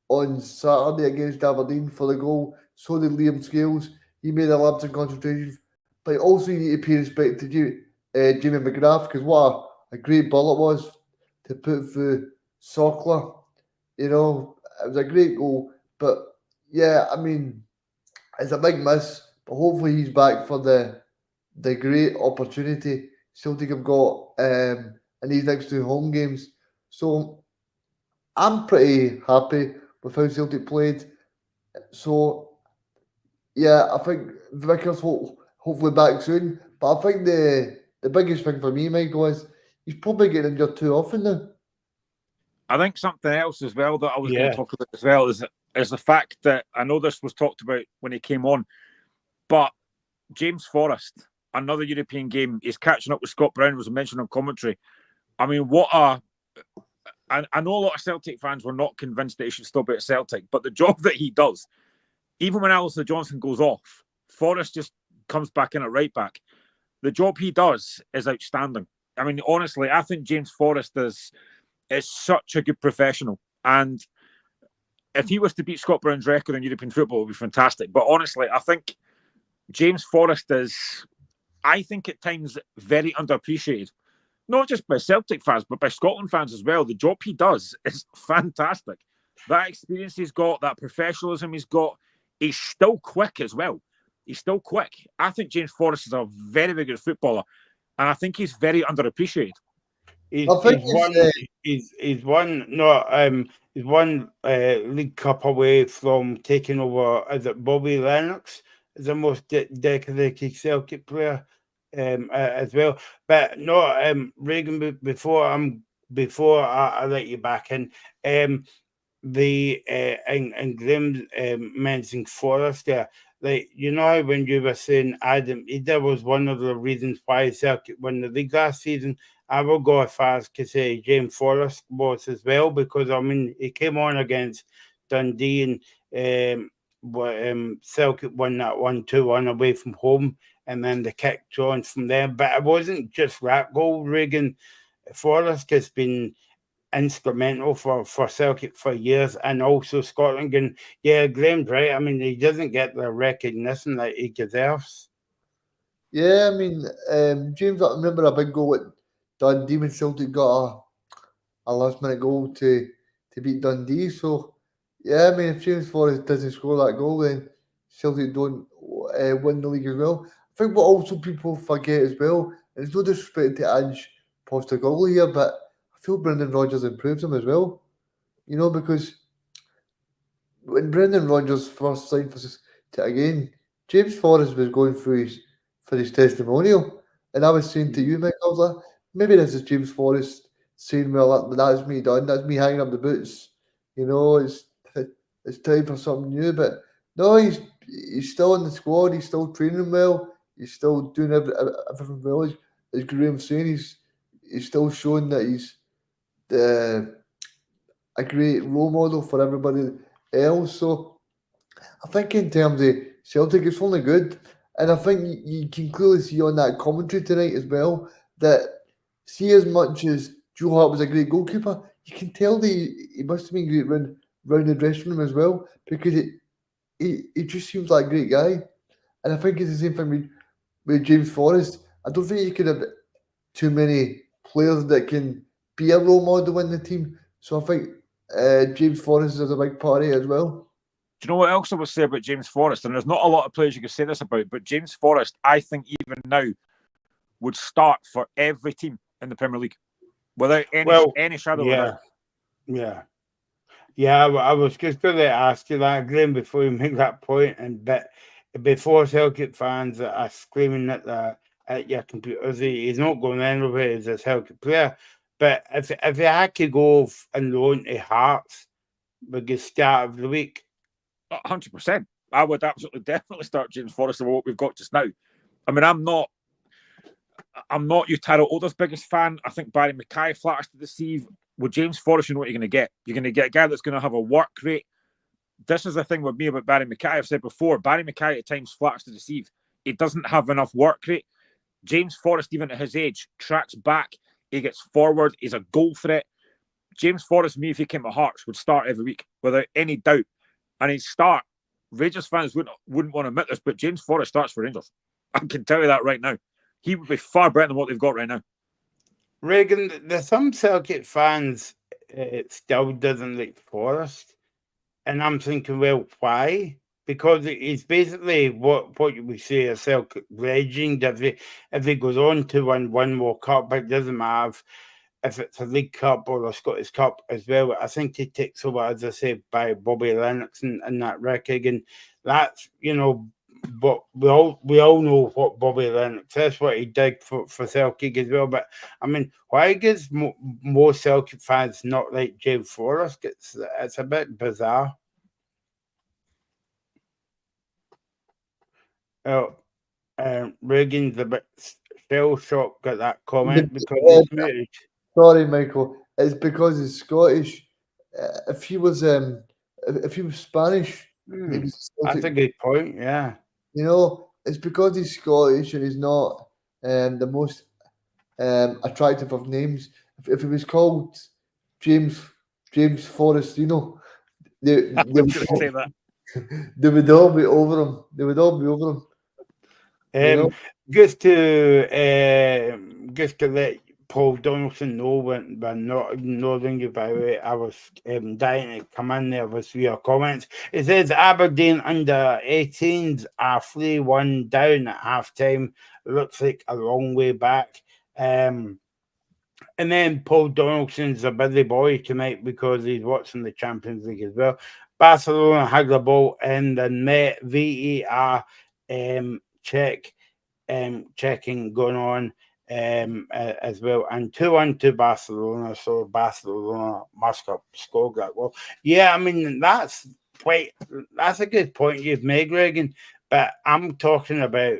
on Saturday against Aberdeen for the goal. So did Liam Scales. He made a lapse in concentration. But also, you need to pay respect to Jamie McGrath, because what a great ball it was to put through Sockler. You know, it was a great goal. But yeah, I mean, it's a big miss. But hopefully, he's back for the great opportunity Celtic have got in these next two home games. So I'm pretty happy with how Celtic played. So yeah, I think Vickers hopefully back soon. But I think the biggest thing for me, Michael, is he's probably getting injured too often now. I think something else as well that I was going Yeah. to talk about as well is the fact that I know this was talked about when he came on, but James Forrest, another European game, he's catching up with Scott Brown, was mentioned on commentary. I mean, I know a lot of Celtic fans were not convinced that he should still be at Celtic, but the job that he does, even when Alistair Johnson goes off, Forrest just comes back in at right back. The job he does is outstanding. I mean, honestly, I think James Forrest is such a good professional. And if he was to beat Scott Brown's record in European football, it would be fantastic. But honestly, I think James Forrest is, I think at times, very underappreciated. Not just by Celtic fans, but by Scotland fans as well. The job he does is fantastic. That experience he's got, that professionalism he's got, he's still quick as well. He's still quick. I think James Forrest is a very, very good footballer, and I think he's very underappreciated. I think He's one League Cup away from taking over. Is it Bobby Lennox? Is the most decorated Celtic player as well. But no, Reagan. Before I let you back in, the and Graham mentioned Forrest there. Like, you know how when you were saying Adam, that was one of the reasons why Celtic won the league last season. I will go as far as to say James Forrest was as well, because I mean he came on against Dundee and Celtic won that 1-2 away from home, and then they kicked on from there. But it wasn't just that goal. Reagan Forrest has been instrumental for Celtic for years, and also Scotland. And yeah, Graham's right. I mean, he doesn't get the recognition that he deserves. yeah, I mean, James, I remember a big goal at Dundee when Celtic got a last minute goal to beat Dundee. So yeah, I mean, if James Forrest doesn't score that goal, then Celtic don't win the league as well. I think what also people forget as well, and it's no disrespect to Ange Postecoglou here, but I feel Brendan Rodgers improved him as well. You know, because when Brendan Rodgers first signed to again, James Forrest was going through his testimonial, and I was saying to you, Mike, I was like, maybe this is James Forrest saying, "Well, that's me done. That's me hanging up the boots. You know, it's time for something new." But no, he's still in the squad. He's still training well. He's still doing everything well. As Graham's saying, he's still showing that he's the a great role model for everybody else. So I think in terms of Celtic, it's only good. And I think you can clearly see on that commentary tonight as well that, see, as much as Joe Hart was a great goalkeeper, you can tell that he must have been great round the dressing room as well, because he just seems like a great guy. And I think it's the same thing with James Forrest. I don't think you could have too many players that can be a role model in the team. So I think James Forrest is a big part of it as well. Do you know what else I would say about James Forrest? And there's not a lot of players you could say this about, but James Forrest, I think even now, would start for every team in the Premier League without any shadow of a doubt. Yeah. I was just going to ask you that, Graham, before you make that point, and but before Celtic fans are screaming at your computers, he's not going anywhere as a Celtic player. But if he had to go and loan to Hearts, we could start of the week. 100%. I would absolutely definitely start James Forrest over what we've got just now. I mean, I'm not Utaro Oda's biggest fan. I think Barry Mackay flatters to deceive. With James Forrest, you know what you're going to get. You're going to get a guy that's going to have a work rate. This is the thing with me about Barry Mackay. I've said before, Barry Mackay at times flatters to deceive. He doesn't have enough work rate. James Forrest, even at his age, tracks back. He gets forward. He's a goal threat. James Forrest, me, if he came to Hearts, would start every week without any doubt. And he'd start. Rangers fans wouldn't want to admit this, but James Forrest starts for Rangers. I can tell you that right now. He would be far better than what they've got right now. Reagan, there's some Celtic fans still doesn't like Forrest, and I'm thinking, well, why? Because he's basically what we say a Celtic legend. If he goes on to win one more cup, it doesn't matter if it's a League Cup or a Scottish Cup as well. I think he takes over, as I say, by Bobby Lennox and that record, and that's But we all know what Bobby Lennox is, what he did for Celtic as well. But I mean, why does more Celtic fans not like James Forrest? It's a bit bizarre. Oh, Reagan's a bit shell shocked at that comment because he's muted. Sorry, Michael. It's because he's Scottish. If he was Spanish, and he was That's a good point. Yeah. It's because he's Scottish and he's not the most attractive of names. If he was called James Forrest, I was going to say that. They would all be over him. They would all be over him. Just to let Paul Donaldson know when not ignoring you, by the way, I was dying to come in there with your comments. It says Aberdeen under 18s are 3-1 down at half time. Looks like a long way back. And then Paul Donaldson's a busy boy tonight because he's watching the Champions League as well. Barcelona had the ball in the net. VAR checking going on as well, and 2-1 to Barcelona. So Barcelona must have scored that well. Yeah, I mean that's a good point you've made, Reagan. But I'm talking about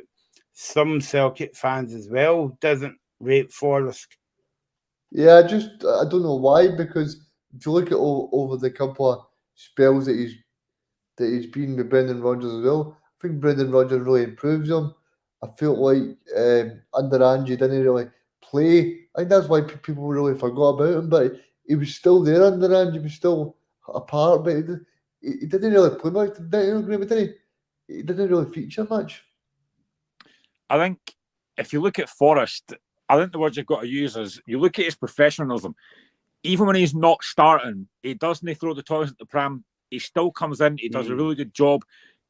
some Celtic fans as well doesn't rate Forrest. Yeah, I don't know why, because if you look at over the couple of spells that he's been with Brendan Rodgers as well, I think Brendan Rodgers really improves him. I felt like under Angie didn't really play. I think that's why people really forgot about him, but he was still there under Angie. He was still a part, but he didn't really play much. Did he? He didn't really feature much. I think if you look at Forrest, I think the word you've got to use is you look at his professionalism. Even when he's not starting, he doesn't throw the toys at the pram. He still comes in. He does a really good job.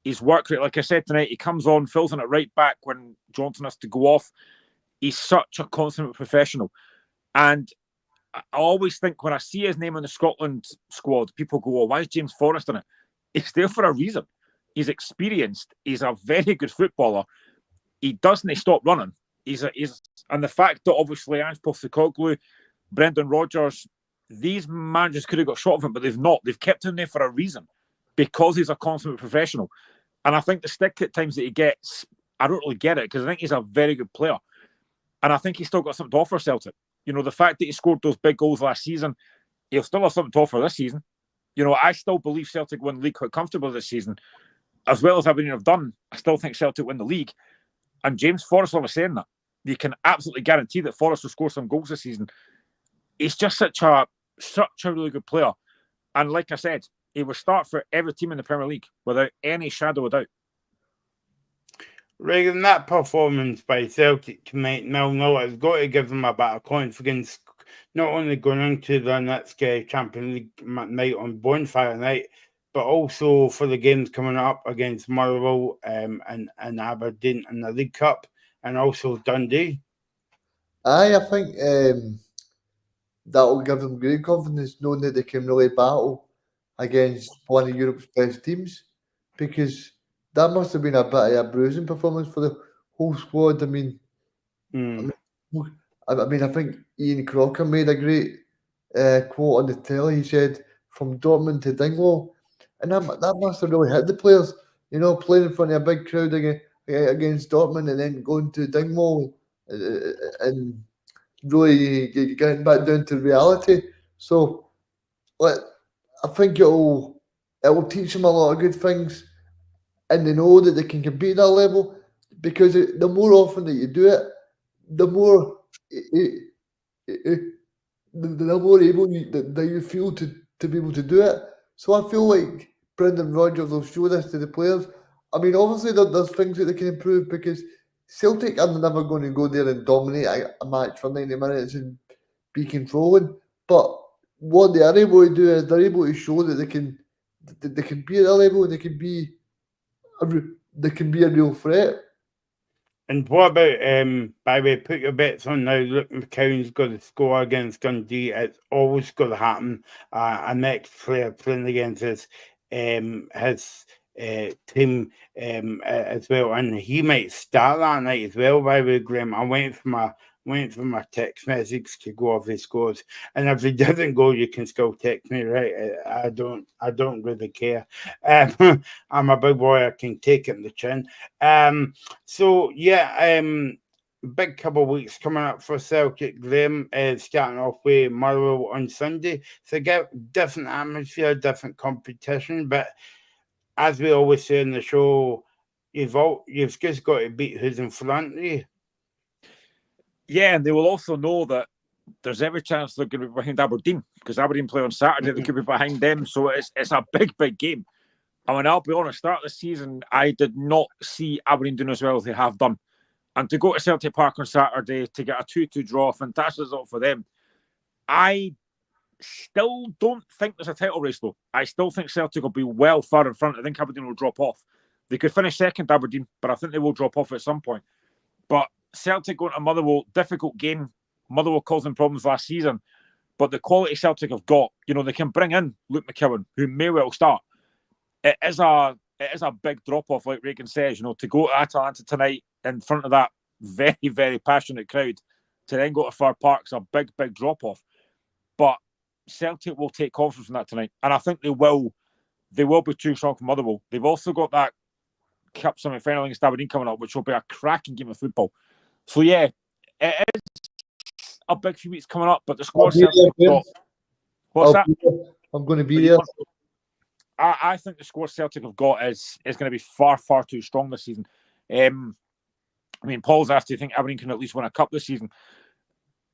His work rate, like I said tonight, he comes on, fills in it right back when Johnson has to go off. He's such a consummate professional. And I always think when I see his name in the Scotland squad, people go, "Oh, why is James Forrest in it?" He's there for a reason. He's experienced. He's a very good footballer. He doesn't stop running. And the fact that obviously Ange Postecoglou, Brendan Rodgers, these managers could have got shot of him, but they've not. They've kept him there for a reason because he's a consummate professional. And I think the stick at times that he gets, I don't really get it because I think he's a very good player. And I think he's still got something to offer Celtic. The fact that he scored those big goals last season, he'll still have something to offer this season. I still believe Celtic win the league quite comfortably this season. As well as Aberdeen have done, I still think Celtic win the league. And James Forrest was saying that. You can absolutely guarantee that Forrest will score some goals this season. He's just such a really good player. And like I said, he will start for every team in the Premier League without any shadow of doubt. Reagan, that performance by Celtic tonight, 0-0, has got to give them a bit of confidence, not only going into the next Champions League night on Bonfire Night, but also for the games coming up against Motherwell and Aberdeen in the League Cup, and also Dundee. I think that will give them great confidence, knowing that they can really battle against one of Europe's best teams, because that must have been a bit of a bruising performance for the whole squad. I mean, I mean, I think Ian Crocker made a great quote on the telly. He said, "From Dortmund to Dingwall," and that must have really hit the players. You know, playing in front of a big crowd against Dortmund, and then going to Dingwall and really getting back down to reality. So, like, I think it will teach them a lot of good things, and they know that they can compete at that level because the more often that you do it, the more it, it, the more able that you feel to be able to do it. So I feel like Brendan Rodgers will show this to the players. I mean, obviously there's things that they can improve because Celtic are never going to go there and dominate a match for 90 minutes and be controlling. But what they are able to do is they're able to show that they can be at that level and they can be a real threat. And what about, by the way, put your bets on now. Luke McCown's got to score against Dundee. It's always going to happen. A next player playing against his team as well. And he might start that night as well, by the way, Graham. I went for my text message to go off his scores. And if he doesn't go, you can still text me, right? I don't really care. I'm a big boy, I can take it in the chin. So yeah, big couple of weeks coming up for Celtic. Graham starting off with Motherwell on Sunday. So get different atmosphere, different competition. But as we always say in the show, you've just got to beat who's in front of you. Yeah, and they will also know that there's every chance they're going to be behind Aberdeen because Aberdeen play on Saturday. They could be behind them, so it's a big game. I mean, I'll be honest. Start of the season, I did not see Aberdeen doing as well as they have done. And to go to Celtic Park on Saturday to get a 2-2 draw, fantastic result for them. I still don't think there's a title race, though. I still think Celtic will be well far in front. I think Aberdeen will drop off. They could finish second, Aberdeen, but I think they will drop off at some point. But Celtic going to Motherwell, difficult game. Motherwell caused them problems last season. But the quality Celtic have got, they can bring in Luke McKown, who may well start. It is a big drop off, like Reagan says, to go to Atalanta tonight in front of that very, very passionate crowd to then go to Fir Park is a big drop off. But Celtic will take confidence from that tonight. And I think they will be too strong for Motherwell. They've also got that Cup semi-final against Aberdeen coming up, which will be a cracking game of football. So yeah, it is a big few weeks coming up, but the squad Celtic have got. What's that? I'm going to be there. I think the squad Celtic have got is going to be far too strong this season. I mean, Paul's asked, do you think Aberdeen can at least win a cup this season?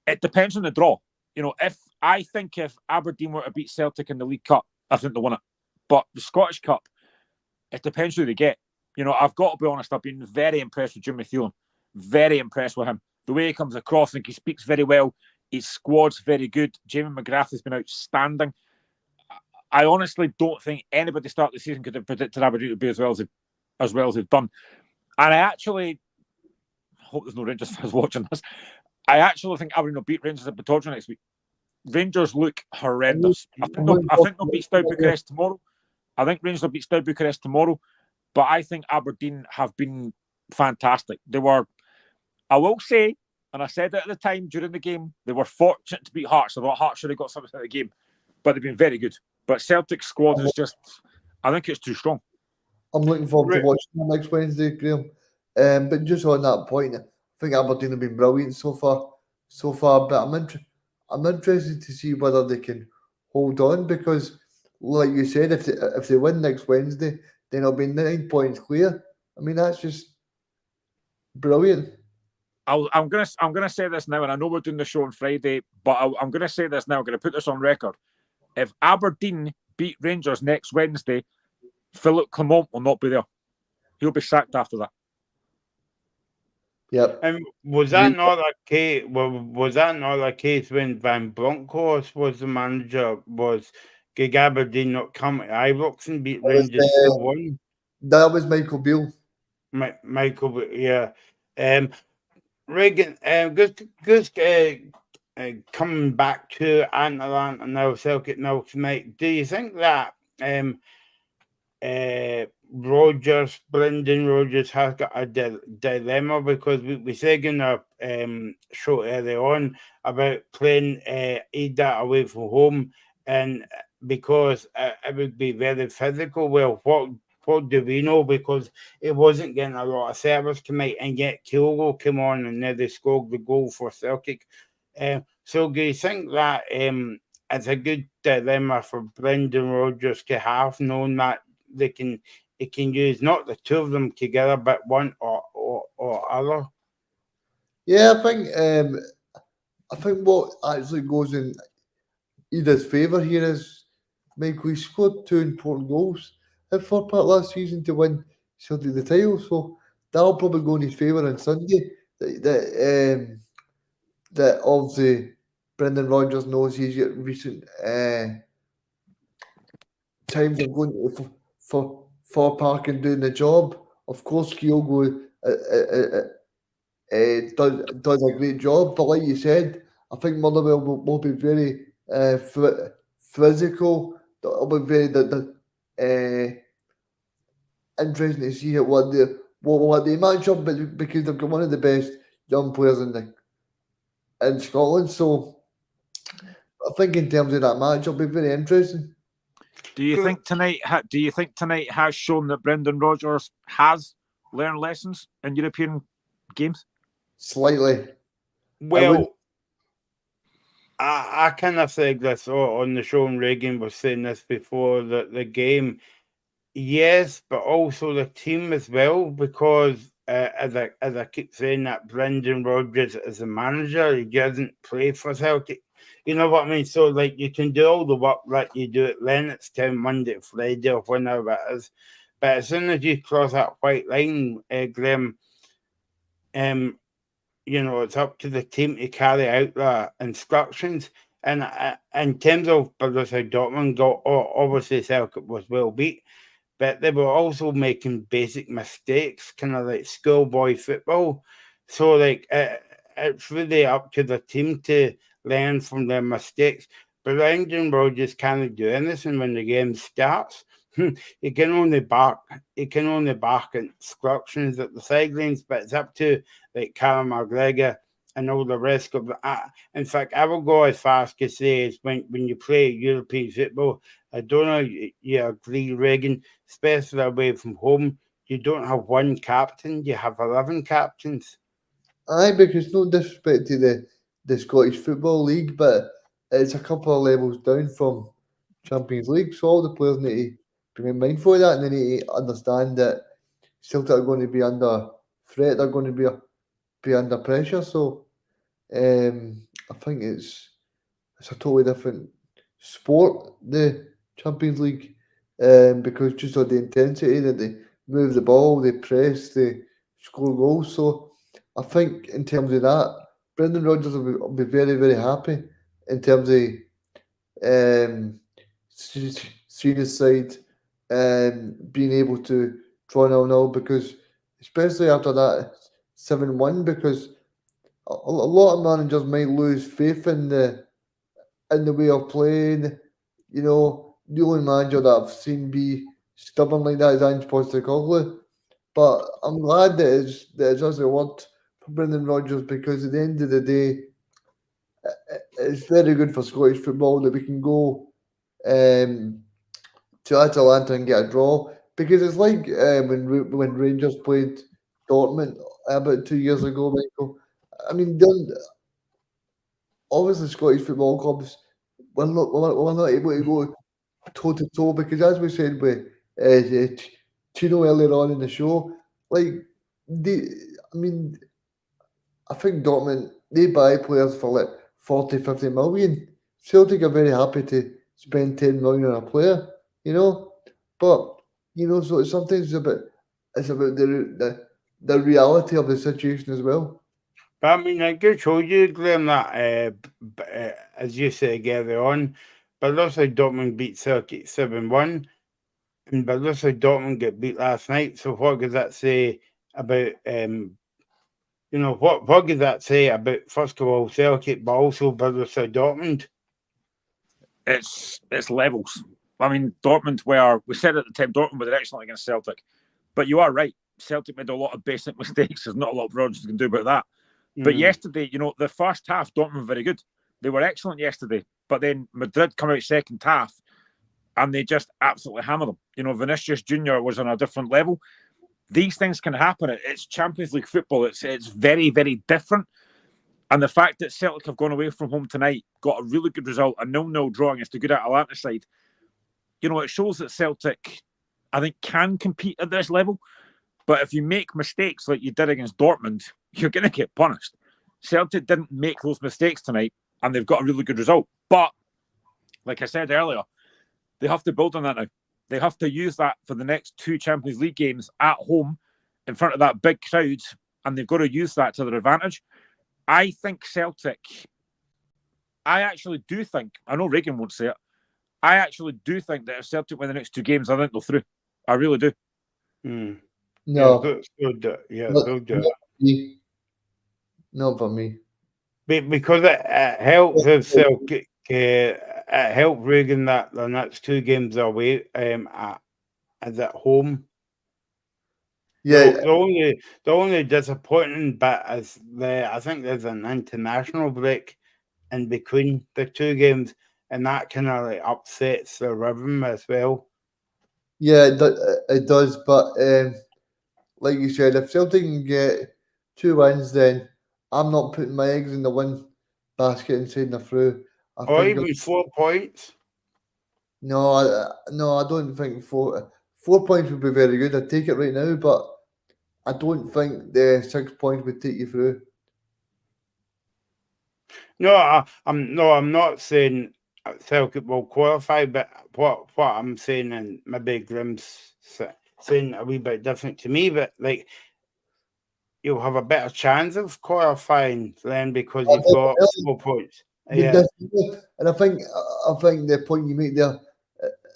It depends on the draw. If Aberdeen were to beat Celtic in the League Cup, I think they'll win it. But the Scottish Cup, it depends who they get. I've got to be honest, I've been very impressed with Jimmy Thielen. Very impressed with him. The way he comes across, I think he speaks very well. His squad's very good. Jamie McGrath has been outstanding. I honestly don't think anybody start the season could have predicted Aberdeen to be as well as they've done. And I actually hope there's no Rangers fans watching this. I actually think Aberdeen will beat Rangers at Pittodrie next week. Rangers look horrendous. I think they'll beat Steaua Bucharest tomorrow. I think Rangers will beat Steaua Bucharest tomorrow. But I think Aberdeen have been fantastic. They were, I will say, and I said it at the time during the game, they were fortunate to beat Hearts. I thought Hearts should have got something out of the game. But they've been very good. But Celtic's squad is just, I think it's too strong. I'm looking forward to watching them next Wednesday, Graham. But just on that point, I think Aberdeen have been brilliant so far. But I'm interested to see whether they can hold on because, like you said, if they win next Wednesday, then it'll be 9 points clear. I mean, that's just brilliant. I'm gonna say this now, and I know we're doing the show on Friday, but I'm gonna say this now. I'm gonna put this on record. If Aberdeen beat Rangers next Wednesday, Philip Clement will not be there. He'll be sacked after that. Yep. And was that not a case? Was that not a case when Van Bronckhorst was the manager? Was did Aberdeen not come to Ibrox and beat Rangers 4-1? That was Michael Beale. Michael, yeah. Reagan, just coming back to Atalanta now, Celtic now tonight. Do you think that Brendan Rodgers has got a dilemma because we said in our show early on about playing Ada away from home, and because it would be very physical. Well, what do we know? Because it wasn't getting a lot of service tonight, and yet Kyogo came on and nearly scored the goal for Celtic. So do you think that it's a good dilemma for Brendan Rodgers to have, knowing that they can they can use not the two of them together, but one or other. Yeah, I think what actually goes in Ida's favour here is Michael, he scored two important goals in third part last season to win Celtic the title, so that'll probably go in his favour on Sunday. That obviously Brendan Rodgers knows he's got recent times of going for Park and doing the job. Of course, Kyogo does a great job, but like you said, I think Motherwell will be very physical. It'll be very interesting to see what they match up, but because they've got one of the best young players in Scotland, so I think in terms of that match, it'll be very interesting. Do you think tonight? Do you think tonight has shown that Brendan Rodgers has learned lessons in European games? Slightly. Well, I kind of said this on the show, and Reagan was saying this before the game. Yes, but also the team as well, because as I keep saying, that Brendan Rodgers is a manager. He doesn't play for Celtic. You know what I mean? So like you can do all the work that you do at Lennoxtown Monday to Friday or whenever it is, but as soon as you cross that white line, Graham, it's up to the team to carry out the instructions. And in terms of Borussia Dortmund, obviously Celtic was well beat, but they were also making basic mistakes, kind of like schoolboy football. So, like, it's really up to the team to learn from their mistakes. But Brendan Rodgers can't do anything when the game starts. He can only bark. He can only bark instructions at the sidelines, but it's up to like Callum McGregor and all the rest of the. In fact, I will go as far as to say is when you play European football, I don't know you agree, Reagan, especially away from home, you don't have one captain, you have 11 captains. Aye, because no disrespect to the Scottish Football League, but it's a couple of levels down from Champions League. So all the players need to be mindful of that, and they need to understand that Celtic are going to be under threat. They're going to be under pressure. So I think it's a totally different sport, the Champions League, because just of the intensity that they move the ball, they press, they score goals. So I think in terms of that, Brendan Rodgers will be very, very happy in terms of seeing his side being able to draw 0-0 because especially after that 7-1 because a lot of managers might lose faith in the way of playing. You know, the only manager that I've seen be stubborn like that is Ange Postecoglou. But I'm glad that it's actually worked for Brendan Rodgers because at the end of the day, it's very good for Scottish football that we can go um, to Atalanta and get a draw because it's like when Rangers played Dortmund about 2 years ago, Michael. I mean, obviously Scottish football clubs we're not able to go toe to toe because as we said with Tino earlier on in the show, like the I mean I think Dortmund they buy players for like 40, 50 million. Celtic are very happy to spend 10 million on a player, you know. But so sometimes it's about the reality of the situation as well. But I mean, I do show you, Graham, that as you said earlier on, Borussia Dortmund beat Celtic 7-1, and Borussia Dortmund get beat last night. So what does that say about what does that say about first of all Celtic, but also Borussia Dortmund? It's levels. I mean, we said at the time, Dortmund were excellent against Celtic. But you are right. Celtic made a lot of basic mistakes. There's not a lot Rodgers can do about that. But yesterday, the first half, Dortmund were very good. They were excellent yesterday. But then Madrid come out second half and they just absolutely hammered them. Vinicius Jr. was on a different level. These things can happen. It's Champions League football. It's very, very different. And the fact that Celtic have gone away from home tonight, got a really good result, a 0-0 draw against a good Atalanta side, it shows that Celtic, I think, can compete at this level. But if you make mistakes like you did against Dortmund, you're going to get punished. Celtic didn't make those mistakes tonight, and they've got a really good result. But, like I said earlier, they have to build on that now. They have to use that for the next 2 Champions League games at home in front of that big crowd, and they've got to use that to their advantage. I think Celtic, I actually do think, I know Reagan won't say it, I actually do think that if Celtic win the next 2 games, I think they'll through. I really do. No. Not for me. Because it helps if Celtic, it helped Reagan that the next 2 games away is at home. Yeah. The only disappointing bit is I think there's an international break in between the 2 games, and that kind of upsets the rhythm as well. Yeah, it does. But like you said, if Celtic can get 2 wins, then I'm not putting my eggs in the win basket and saying they're through. Or even 4 points. No, I don't think 4 points would be very good. I'd take it right now, but I don't think the 6 points would take you through. No, I'm not saying Celtic will qualify, but what I'm saying, and maybe Grim's saying a wee bit different to me, but you'll have a better chance of qualifying then because you've got 4 points. Yeah. And I think the point you make there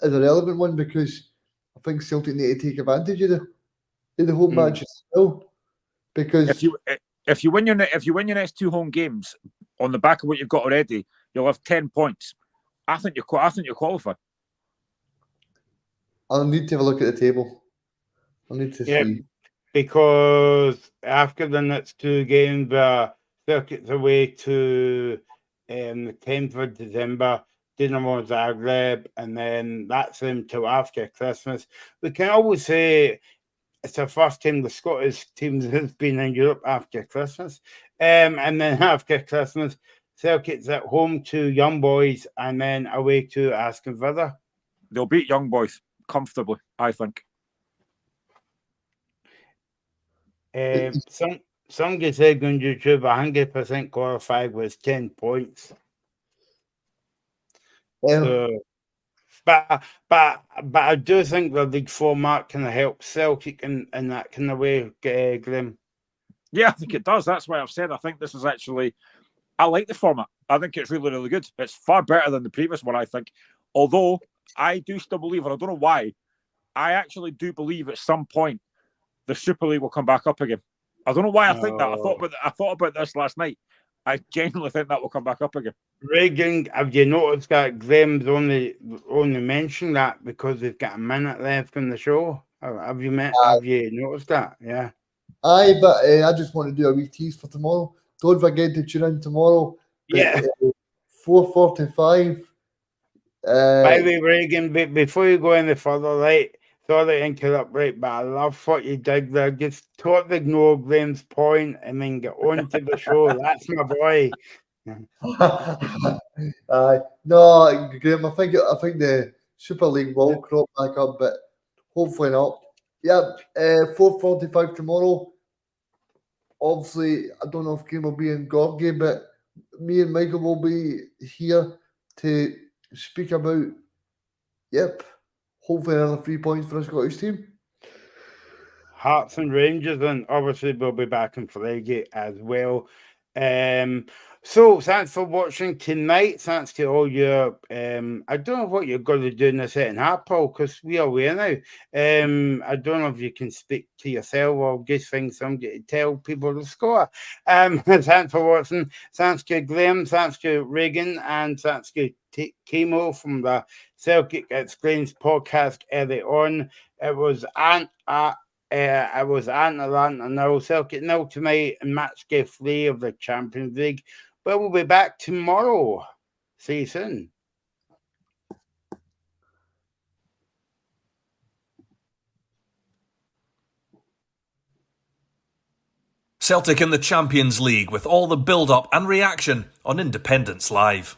is a relevant one, because I think Celtic need to take advantage of the home matches as well. Because if you win your next 2 home games on the back of what you've got already, you'll have 10 points. I think you're qualified. I'll need to have a look at the table. I'll need to see. Because after the next 2 games, Celtic's away to the 10th of December, Dinamo Zagreb, and then that's until after Christmas. We can always say it's the first time the Scottish teams has been in Europe after Christmas. And then after Christmas, Celtic's at home to Young Boys and then away to Aston Villa. They'll beat Young Boys comfortably, I think. Some get said on YouTube 100% qualified was 10 points. So, but I do think the league format can help Celtic in that kind of way, Grim. Yeah, I think it does. That's why I've said I think this is actually, I like the format. I think it's really, really good. It's far better than the previous one, I think. Although I do still believe, and I don't know why, I actually do believe at some point the Super League will come back up again. I don't know why I think that. I thought about this last night. I genuinely think that will come back up again. Reagan, have you noticed that Graham's only mentioned that because they've got a minute left in the show? Have you noticed that? Yeah. Aye, but I just want to do a wee tease for tomorrow. Don't forget to tune in tomorrow. Yeah. 4:45. By the way, Reagan, before you go any further, right? Sorry to interrupt, right? But I love what you did there. Just totally ignore Graham's point and then get on to the show. That's my boy. No, Graham, I think the Super League will crop back up, but hopefully not. Yeah, 4:45 tomorrow. Obviously, I don't know if Graham will be in Gorgie, but me and Michael will be here to speak about, hopefully another 3 points for the Scottish team. Hearts and Rangers, and obviously we'll be back on Friday as well. So thanks for watching tonight. Thanks to all your I don't know what you're going to do in the second half, Paul, because we are away now. I don't know if you can speak to yourself or just think somebody to tell people to score. Thanks for watching. Thanks to Graham, thanks to Reagan, and thanks to Timo from the Celtic Explains podcast early on. It was I was Atalanta 0, Celtic 0 tonight in match day 3 of the Champions League. But we'll be back tomorrow. See you soon. Celtic in the Champions League with all the build-up and reaction on Independence Live.